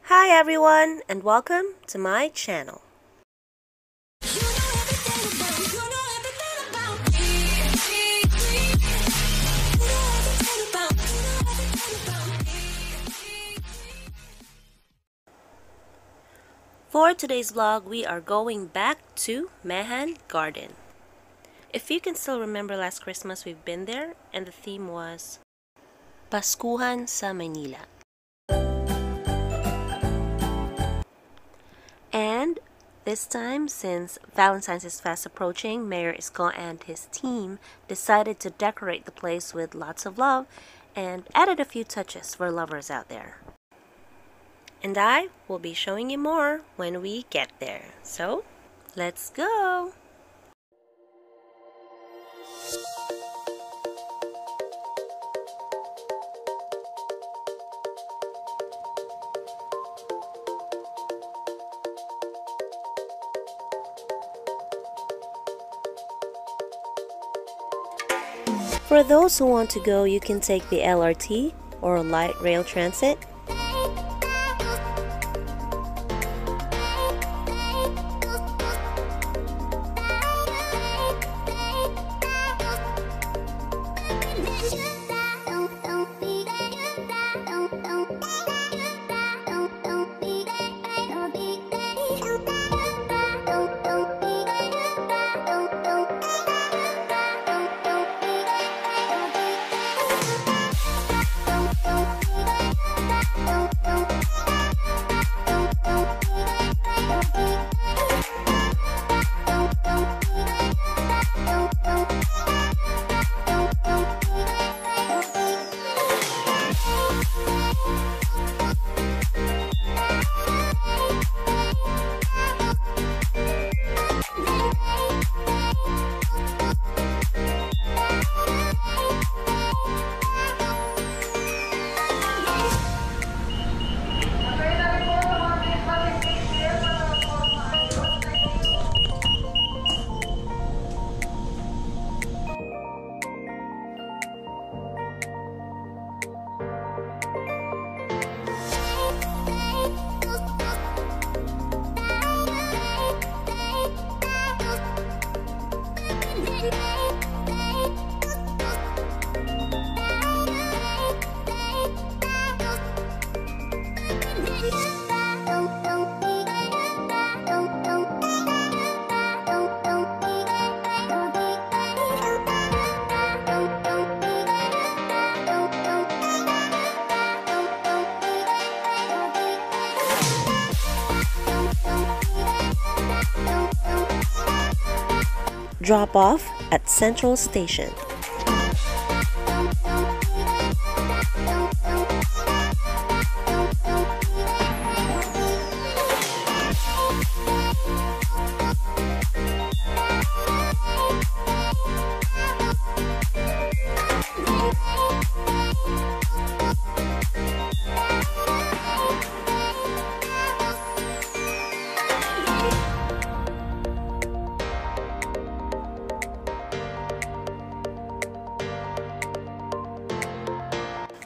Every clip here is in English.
Hi everyone and welcome to my channel. For today's vlog, we are going back to Mehan Garden. If you can still remember last Christmas, we've been there and the theme was Paskuhan sa Maynila. And this time, since Valentine's is fast approaching, Mayor Isko and his team decided to decorate the place with lots of love and added a few touches for lovers out there. And I will be showing you more when we get there. So, let's go! For those who want to go, you can take the LRT or light rail transit. Drop off at Central Station.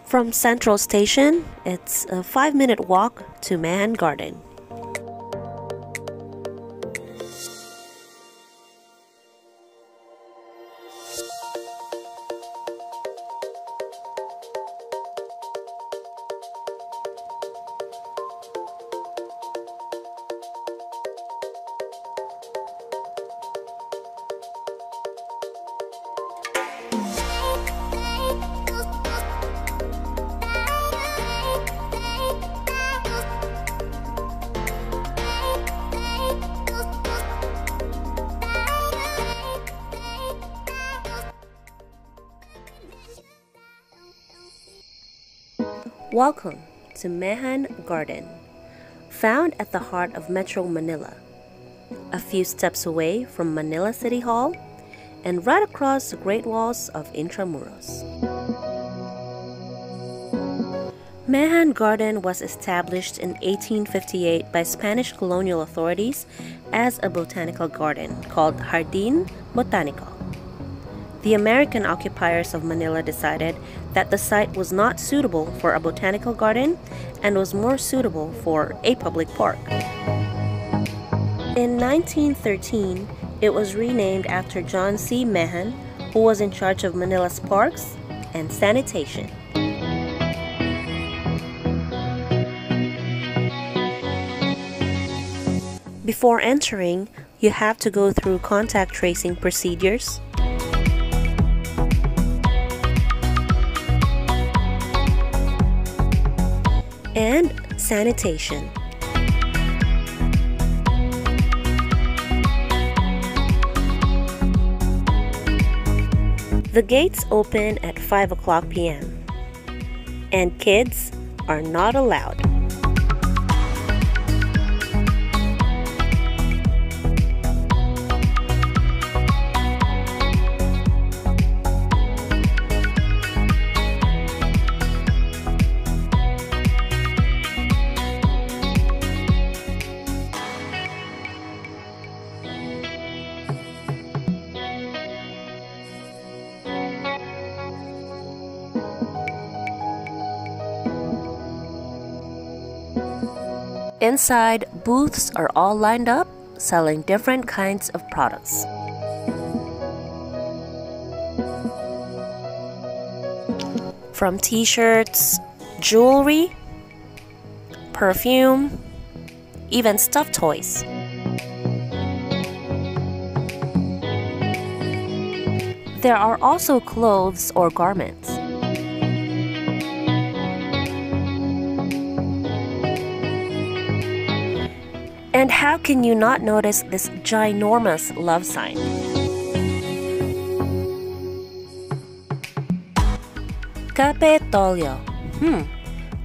From Central Station, it's a 5-minute walk to Mehan Garden. Welcome to Mehan Garden, found at the heart of Metro Manila, a few steps away from Manila City Hall and right across the Great Walls of Intramuros. Mehan Garden was established in 1858 by Spanish colonial authorities as a botanical garden called Jardín Botánico. The American occupiers of Manila decided that the site was not suitable for a botanical garden and was more suitable for a public park. In 1913, it was renamed after John C. Mehan, who was in charge of Manila's parks and sanitation. Before entering, you have to go through contact tracing procedures, and sanitation. The gates open at 5 o'clock p.m. and kids are not allowed. Inside, booths are all lined up, selling different kinds of products. From t-shirts, jewelry, perfume, even stuffed toys. There are also clothes or garments. And how can you not notice this ginormous love sign? Capitolio.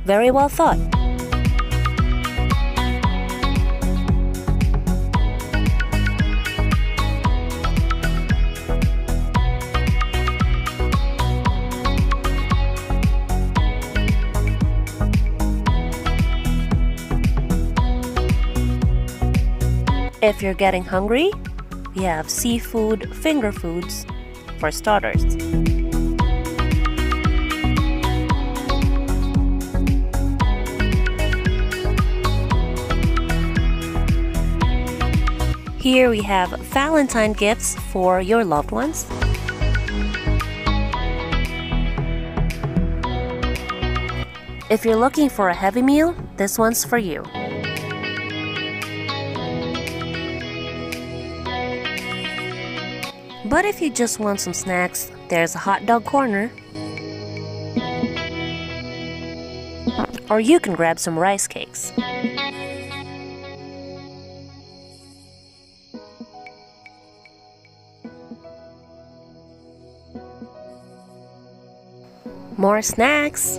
Very well thought. If you're getting hungry, we have seafood finger foods for starters. Here we have Valentine gifts for your loved ones. If you're looking for a heavy meal, this one's for you. But if you just want some snacks, there's a hot dog corner. Or you can grab some rice cakes. More snacks.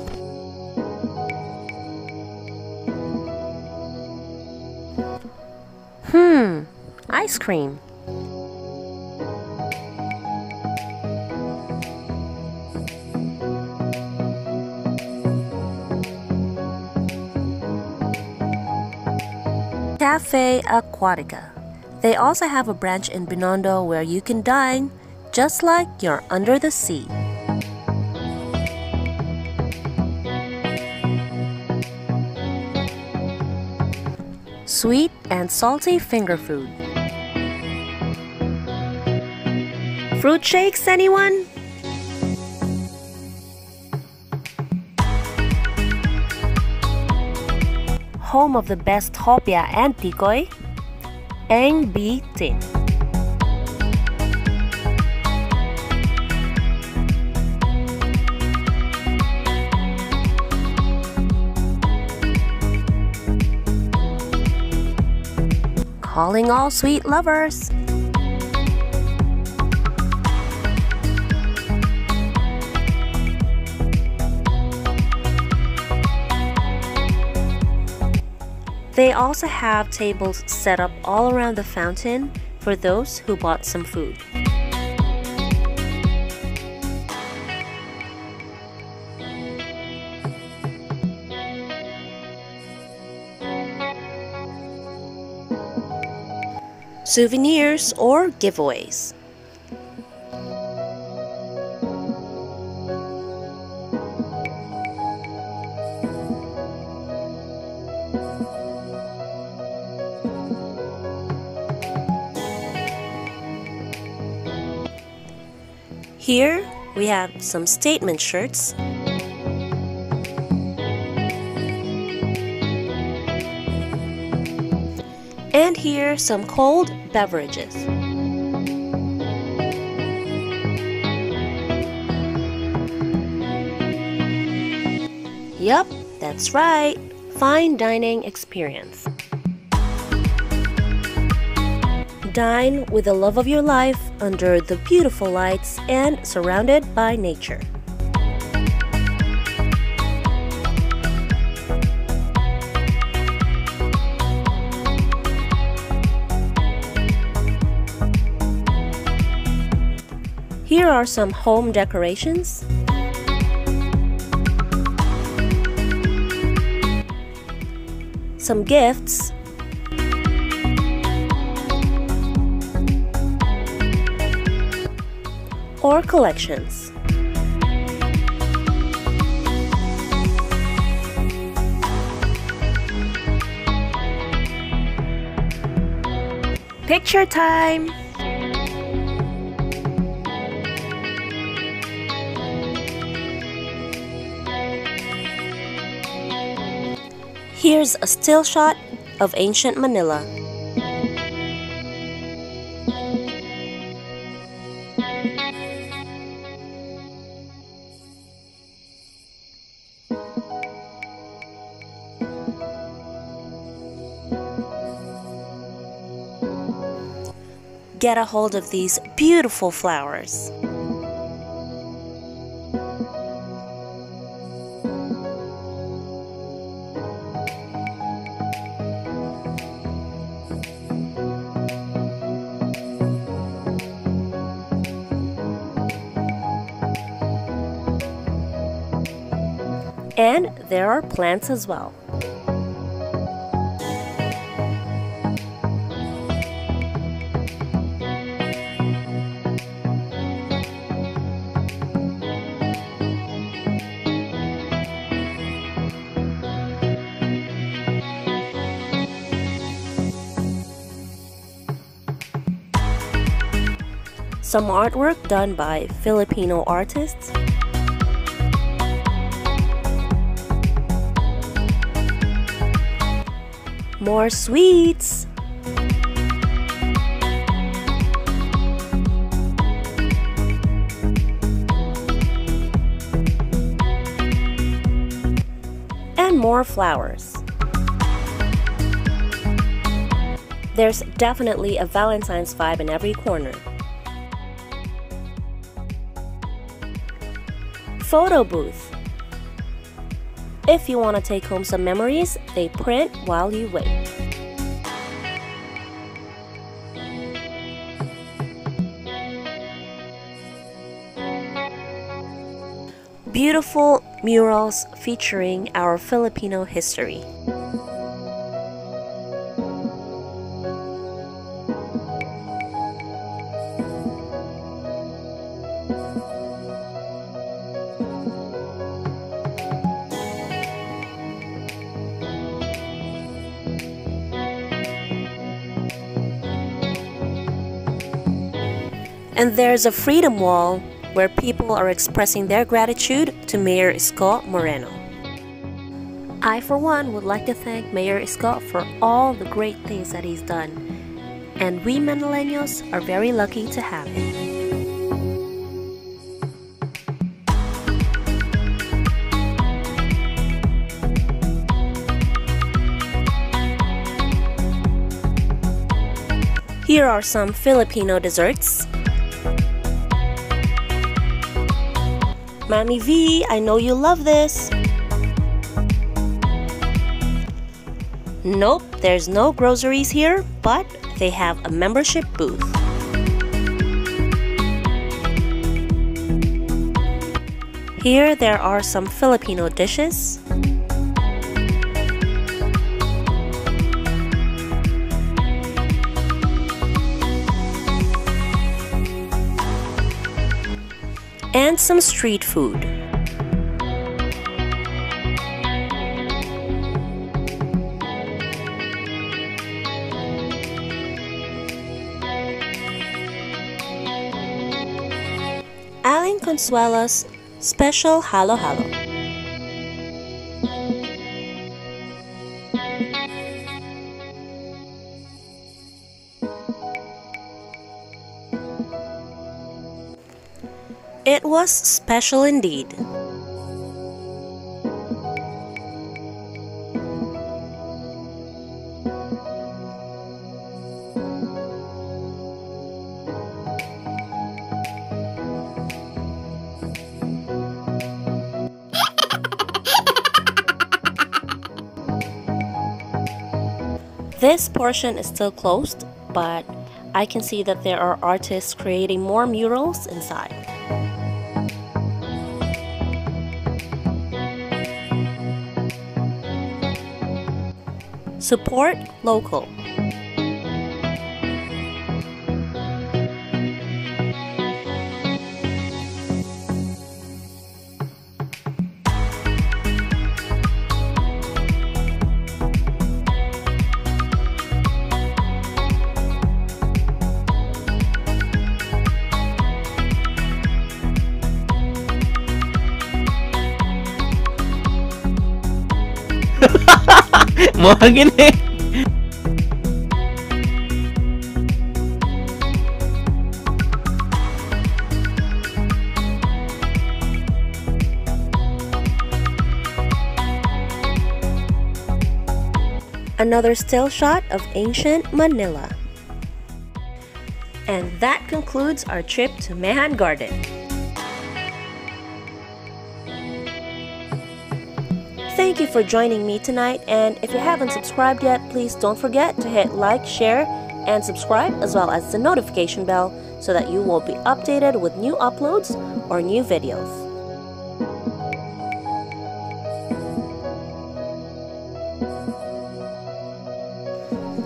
Ice cream. Cafe Aquatica. They also have a branch in Binondo where you can dine just like you're under the sea. Sweet and salty finger food. Fruit shakes, anyone? Home of the best hopia and tikoy, Ang Bitin. Calling all sweet lovers. They also have tables set up all around the fountain for those who bought some food. Souvenirs or giveaways. Here we have some statement shirts. And here some cold beverages. Yup, that's right. Fine dining experience. Dine with the love of your life under the beautiful lights and surrounded by nature. Here are some home decorations. Some gifts. Or collections. Picture time! Here's a still shot of ancient Manila. Get a hold of these beautiful flowers. And there are plants as well. Some artwork done by Filipino artists. More sweets. And more flowers. There's definitely a Valentine's vibe in every corner. Photo booth. If you want to take home some memories, they print while you wait. Beautiful murals featuring our Filipino history. And there's a freedom wall where people are expressing their gratitude to Mayor Isko Moreno. I, for one, would like to thank Mayor Isko for all the great things that he's done. And we Manileños are very lucky to have him. Here are some Filipino desserts. Mami V, I know you love this. Nope, there's no groceries here, but they have a membership booth. Here there are some Filipino dishes. And some street food. Consuela's special halo halo. It was special indeed. This portion is still closed, but I can see that there are artists creating more murals inside. Support local. Mga gini. Another still shot of ancient Manila. And that concludes our trip to Mehan Garden. Thank you for joining me tonight, and if you haven't subscribed yet, please don't forget to hit like, share, and subscribe, as well as the notification bell so that you will be updated with new uploads or new videos.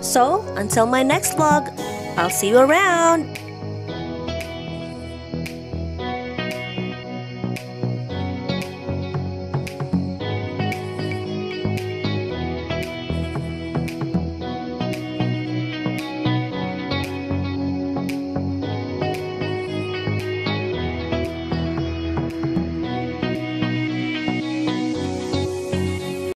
So, until my next vlog, I'll see you around!